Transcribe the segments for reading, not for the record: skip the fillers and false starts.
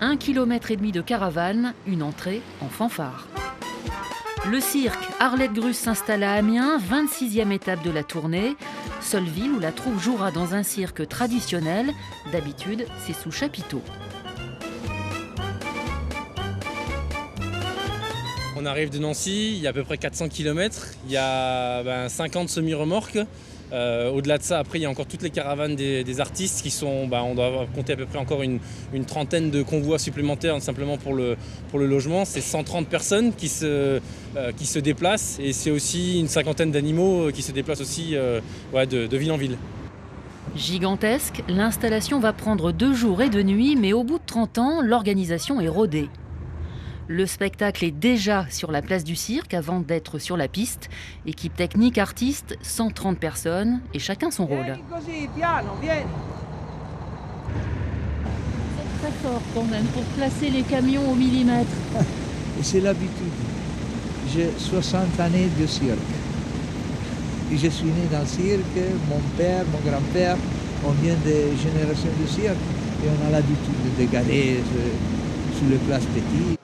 1,5 km de caravane, une entrée en fanfare. Le cirque Arlette Grus s'installe à Amiens, 26e étape de la tournée. Seule ville où la troupe jouera dans un cirque traditionnel. D'habitude, c'est sous chapiteau. On arrive de Nancy, il y a à peu près 400 km, il y a 50 semi-remorques. Au-delà de ça, après, il y a encore toutes les caravanes des artistes qui sont, on doit compter à peu près encore une trentaine de convois supplémentaires simplement pour le logement. C'est 130 personnes qui se déplacent et c'est aussi une cinquantaine d'animaux qui se déplacent aussi de ville en ville. Gigantesque, l'installation va prendre 2 jours et 2 nuits, mais au bout de 30 ans, l'organisation est rodée. Le spectacle est déjà sur la place du cirque avant d'être sur la piste. Équipe technique, artistes, 130 personnes et chacun son rôle. C'est très fort quand même pour placer les camions au millimètre. Et c'est l'habitude. J'ai 60 années de cirque. Et je suis né dans le cirque, mon père, mon grand-père, on vient des générations de cirque et on a l'habitude de galer sur les places petites.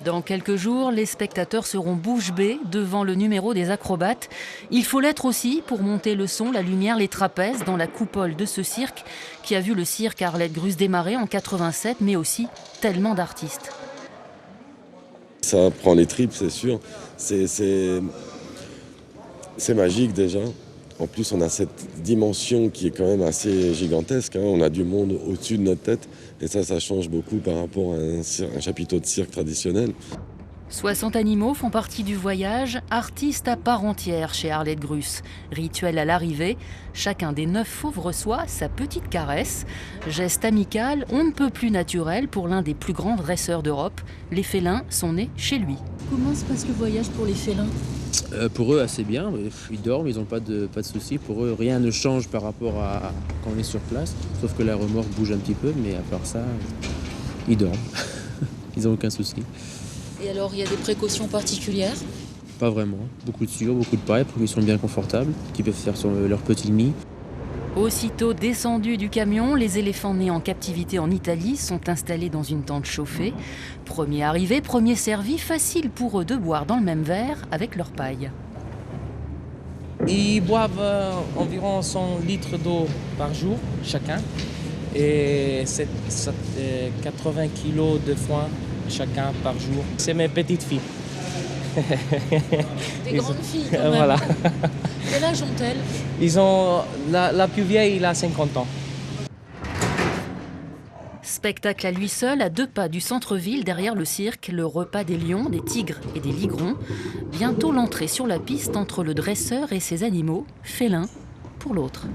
Dans quelques jours, les spectateurs seront bouche bée devant le numéro des acrobates. Il faut l'être aussi pour monter le son, la lumière, les trapèzes dans la coupole de ce cirque qui a vu le cirque Arlette Grus démarrer en 87, mais aussi tellement d'artistes. Ça prend les tripes, c'est sûr. C'est magique déjà. En plus, on a cette dimension qui est quand même assez gigantesque. On a du monde au-dessus de notre tête. Et ça change beaucoup par rapport à un chapiteau de cirque traditionnel. 60 animaux font partie du voyage, artistes à part entière chez Arlette Grus. Rituel à l'arrivée, chacun des 9 fauves reçoit sa petite caresse. Geste amical, on ne peut plus naturel pour l'un des plus grands dresseurs d'Europe. Les félins sont nés chez lui. Comment se passe le voyage pour les félins ? Pour eux, assez bien. Ils dorment, ils n'ont pas de soucis. Pour eux, rien ne change par rapport à quand on est sur place. Sauf que la remorque bouge un petit peu, mais à part ça, ils dorment. Ils n'ont aucun souci. Et alors, il y a des précautions particulières ? Pas vraiment. Beaucoup de sueur, beaucoup de paille pour qu'ils soient bien confortables, qu'ils peuvent faire sur leur petit nid. Aussitôt descendus du camion, les éléphants nés en captivité en Italie sont installés dans une tente chauffée. Premier arrivé, premier servi, facile pour eux de boire dans le même verre avec leur paille. Ils boivent environ 100 litres d'eau par jour, chacun. Et c'est 80 kilos de foin chacun par jour. C'est mes petites filles. Des grandes filles quand même. Voilà. Quel âge ont-elles ? La plus vieille, il a 50 ans. Spectacle à lui seul, à 2 pas du centre-ville, derrière le cirque, le repas des lions, des tigres et des ligrons. Bientôt l'entrée sur la piste entre le dresseur et ses animaux, félins pour l'autre.